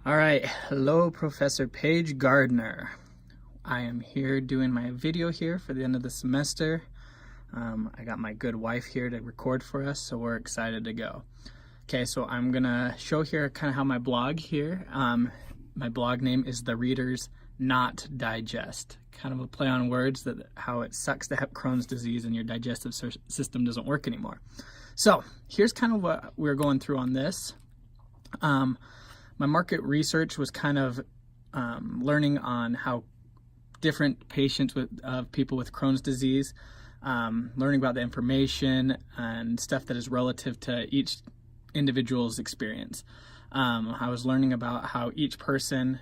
All right, hello, Professor Paige Gardner. I am here doing my video here for the end of the semester. I got my good wife here to record for us, so we're excited to go. Okay, so I'm gonna show here kind of how my blog here. My blog name is The Reader's Not Digest. Kind of a play on words, that how it sucks to have Crohn's disease and your digestive system doesn't work anymore. So here's kind of what we're going through on this. My market research was kind of learning on how different patients people with Crohn's disease, learning about the information and stuff that is relative to each individual's experience. I was learning about how each person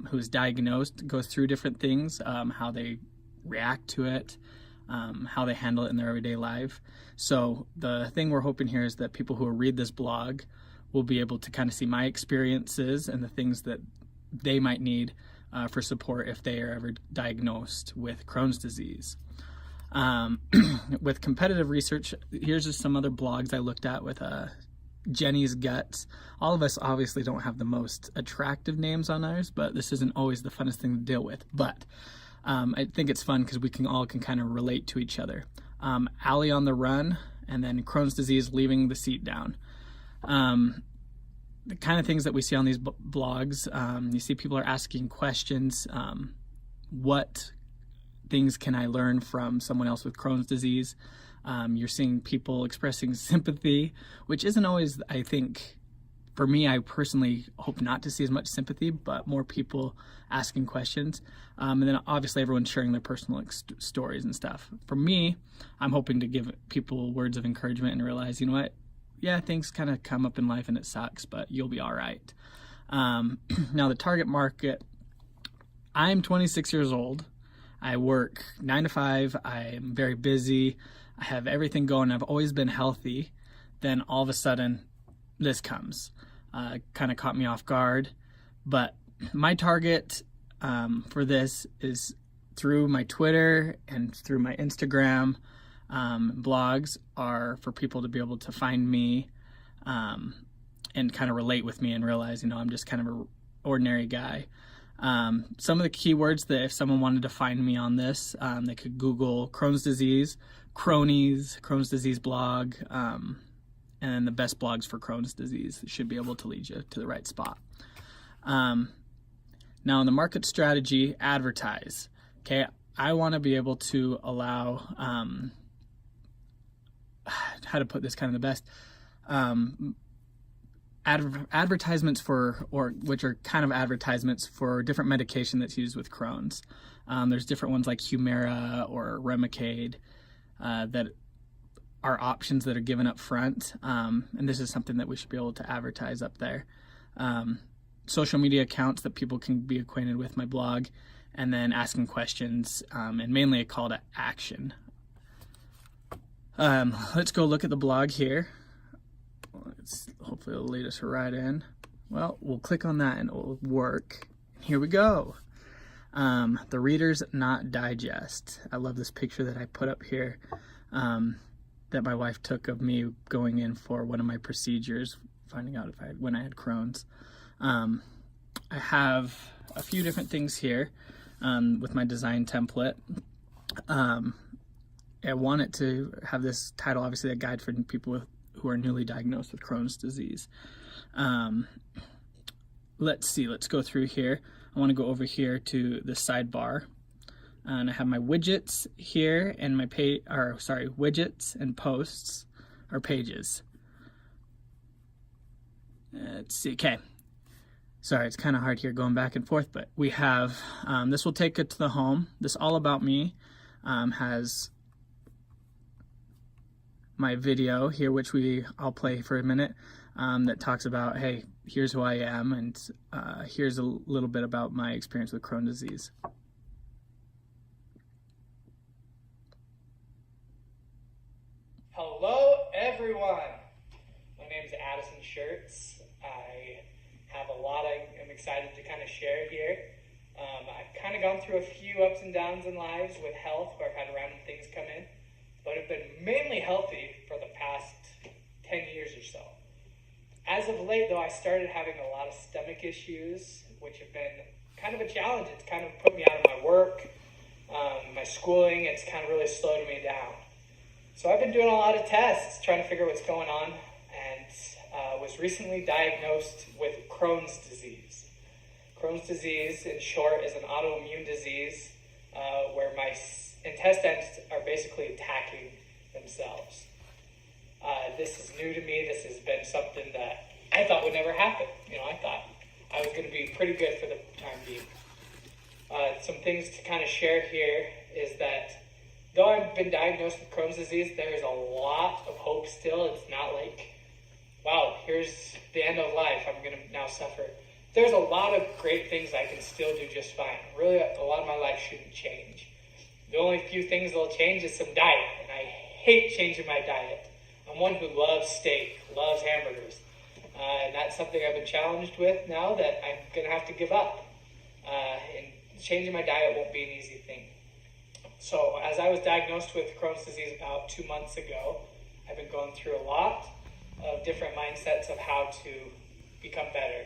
who is diagnosed goes through different things, how they react to it, how they handle it in their everyday life. So the thing we're hoping here is that people who read this blog will be able to kind of see my experiences and the things that they might need for support if they are ever diagnosed with Crohn's disease. With competitive research, here's just some other blogs I looked at with Jenny's Guts. All of us obviously don't have the most attractive names on ours, but this isn't always the funnest thing to deal with. But I think it's fun because we can kind of relate to each other. Allie on the Run, and then Crohn's disease leaving the seat down. The kind of things that we see on these blogs, you see people are asking questions. What things can I learn from someone else with Crohn's disease? You're seeing people expressing sympathy, which isn't always, I think, for me, I personally hope not to see as much sympathy, but more people asking questions. And then obviously everyone's sharing their personal stories and stuff. For me, I'm hoping to give people words of encouragement and realize, you know what? Yeah, things kind of come up in life and it sucks, but you'll be all right. Now the target market, I'm 26 years old. I work 9 to 5. I'm very busy. I have everything going. I've always been healthy. Then all of a sudden this comes. Kind of caught me off guard. But my target for this is through my Twitter and through my Instagram. Blogs are for people to be able to find me and kind of relate with me and realize, I'm just kind of an ordinary guy. Some of the keywords that if someone wanted to find me on this, they could Google Crohn's disease, Crohn's disease blog, and the best blogs for Crohn's disease should be able to lead you to the right spot. Now in the market strategy, advertise. Okay, I want to be able to allow how to put this kind of the best, advertisements which are kind of advertisements for different medication that's used with Crohn's. There's different ones like Humira or Remicade that are options that are given up front, and this is something that we should be able to advertise up there. Social media accounts that people can be acquainted with my blog, and then asking questions, and mainly a call to action. Let's go look at the blog here. Hopefully it'll lead us right in. Well, we'll click on that and it will work. Here we go. The Reader's Not Digest. I love this picture that I put up here that my wife took of me going in for one of my procedures, finding out when I had Crohn's. I have a few different things here with my design template. I wanted to have this title, obviously a guide for people who are newly diagnosed with Crohn's disease. Let's go through here. I want to go over here to the sidebar, and I have my widgets here and my widgets and posts or pages. Let's see. Okay. Sorry, it's kind of hard here going back and forth, but we have, this will take it to the home. This All About Me has my video here, which I'll play for a minute, that talks about, hey, here's who I am, and here's a little bit about my experience with Crohn's disease. Hello, everyone. My name is Addison Shirts. I have a lot I'm excited to kind of share here. I've kind of gone through a few ups and downs in lives with health, where I've had random things come in, but I've been mainly healthy for the past 10 years or so. As of late, though, I started having a lot of stomach issues, which have been kind of a challenge. It's kind of put me out of my work, my schooling. It's kind of really slowed me down. So I've been doing a lot of tests, trying to figure what's going on, and was recently diagnosed with Crohn's disease. Crohn's disease, in short, is an autoimmune disease where my intestines are basically attacking themselves. This is new to me. This has been something that I thought would never happen. I thought I was going to be pretty good for the time being. Some things to kind of share here is that though I've been diagnosed with Crohn's disease, there is a lot of hope still. It's not like, wow, here's the end of life. I'm going to now suffer. There's a lot of great things I can still do just fine. Really, a lot of my life shouldn't change. The only few things that'll change is some diet, and I hate changing my diet. I'm one who loves steak, loves hamburgers, and that's something I've been challenged with now that I'm going to have to give up. And changing my diet won't be an easy thing. So as I was diagnosed with Crohn's disease about 2 months ago, I've been going through a lot of different mindsets of how to become better.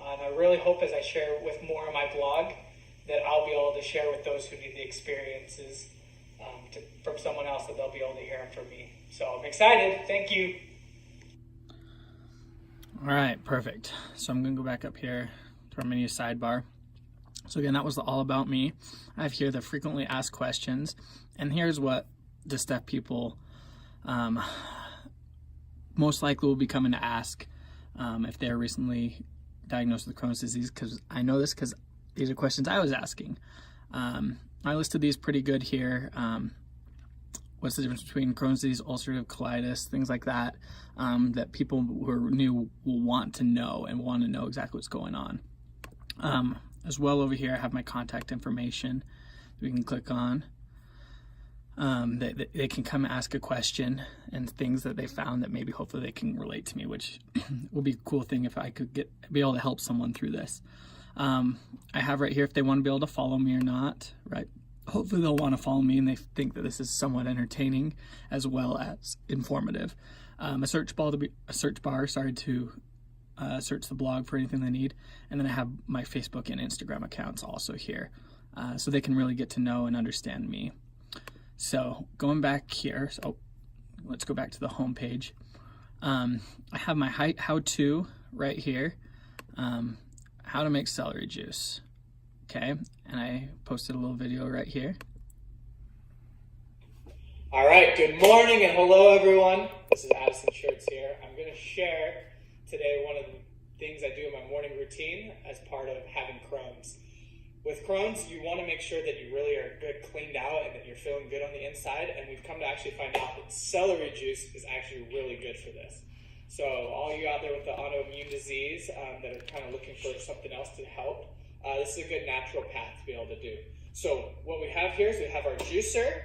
And I really hope as I share with more on my blog that I'll be able to share with those who need the experiences from someone else, that they'll be able to hear them from me. So I'm excited. Thank you. All right, perfect. So I'm going to go back up here to our menu sidebar. So again, that was the all about me. I have here the frequently asked questions, and here's what the stuff people most likely will be coming to ask if they're recently diagnosed with Crohn's disease, because I know this because these are questions I was asking. I listed these pretty good here. What's the difference between Crohn's disease, ulcerative colitis, things like that, that people who are new will want to know and want to know exactly what's going on. As well, over here I have my contact information that we can click on. They can come ask a question and things that they found that maybe hopefully they can relate to me, which will be a cool thing if I could be able to help someone through this. I have right here if they want to be able to follow me or not, right? Hopefully they'll want to follow me and they think that this is somewhat entertaining as well as informative. A search bar to search the blog for anything they need. And then I have my Facebook and Instagram accounts also here, so they can really get to know and understand me. So going back here, so let's go back to the home page. I have my how-to right here, how to make celery juice. Okay, and I posted a little video right here. All right, good morning and hello everyone. This is Addison Shirts here. I'm going to share today one of the things I do in my morning routine as part of having Crohn's. With Crohn's, you want to make sure that you really are good cleaned out and that you're feeling good on the inside, and we've come to actually find out that celery juice is actually really good for this. So all you out there with the autoimmune disease that are kind of looking for something else to help, this is a good natural path to be able to do. So what we have here is we have our juicer,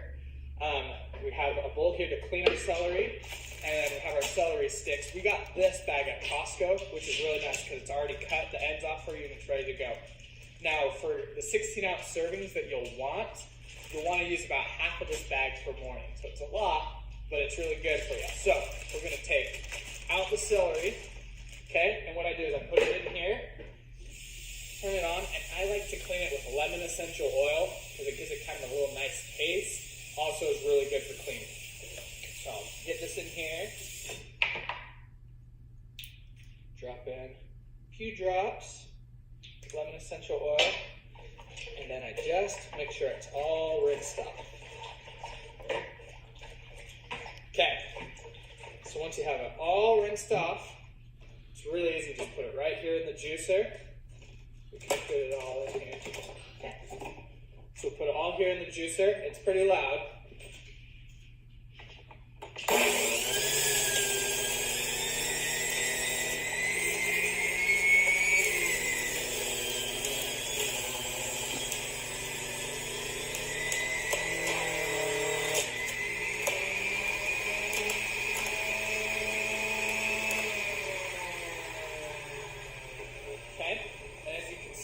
we have a bowl here to clean our celery, and we have our celery sticks. We got this bag at Costco, which is really nice because it's already cut the ends off for you and it's ready to go. Now for the 16-ounce servings that you'll want to use about half of this bag per morning. So it's a lot, but it's really good for you. So we're going to take out the celery, okay? And what I do is I put it in here, turn it on, and I like to clean it with lemon essential oil because it gives it kind of a little nice taste. Also is really good for cleaning. So I'll get this in here, drop in a few drops of lemon essential oil, and then I just make sure it's all rinsed up. Okay, so once you have it all rinsed off, it's really easy. Just put it right here in the juicer. We can put it all in here. So put it all here in the juicer. It's pretty loud.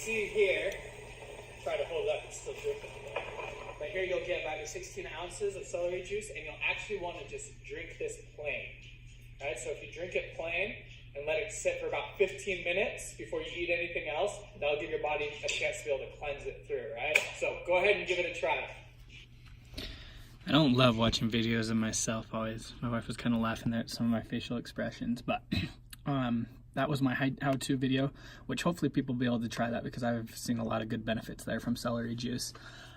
Here, try to hold it up, it's still dripping. But here you'll get about your 16 ounces of celery juice, and you'll actually want to just drink this plain. All right, so if you drink it plain, and let it sit for about 15 minutes before you eat anything else. That'll give your body a chance to be able to cleanse it through, right? So go ahead and give it a try. I don't love watching videos of myself always. My wife was kind of laughing there at some of my facial expressions, but that was my how-to video, which hopefully people will be able to try that because I've seen a lot of good benefits there from celery juice.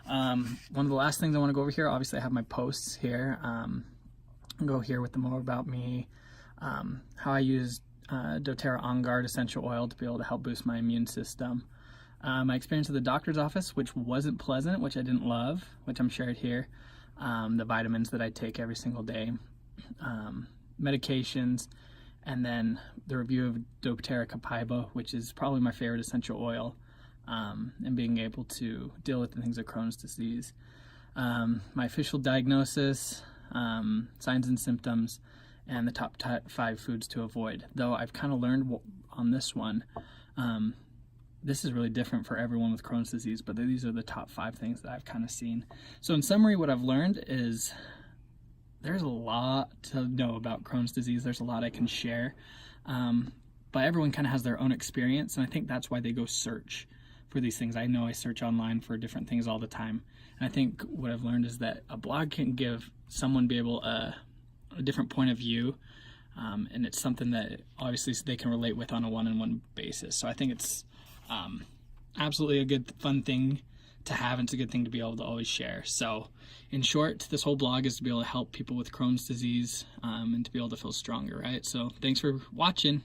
One of the last things I want to go over here, obviously I have my posts here. I'll go here with the more about me, how I use doTERRA On Guard essential oil to be able to help boost my immune system. My experience at the doctor's office, which wasn't pleasant, which I didn't love, which I'm shared here. The vitamins that I take every single day, medications, and then the review of doTERRA Copaiba, which is probably my favorite essential oil, and being able to deal with the things of Crohn's disease. My official diagnosis, signs and symptoms, and the top 5 foods to avoid. Though I've kind of learned on this one, this is really different for everyone with Crohn's disease, but these are the top 5 things that I've kind of seen. So in summary, what I've learned is there's a lot to know about Crohn's disease. There's a lot I can share, but everyone kind of has their own experience, and I think that's why they go search for these things. I know I search online for different things all the time, and I think what I've learned is that a blog can give someone be able a different point of view, and it's something that obviously they can relate with on a one-on-one basis. So I think it's absolutely a good fun thing to have, and it's a good thing to be able to always share. So in short, this whole blog is to be able to help people with Crohn's disease, and to be able to feel stronger, right? So thanks for watching.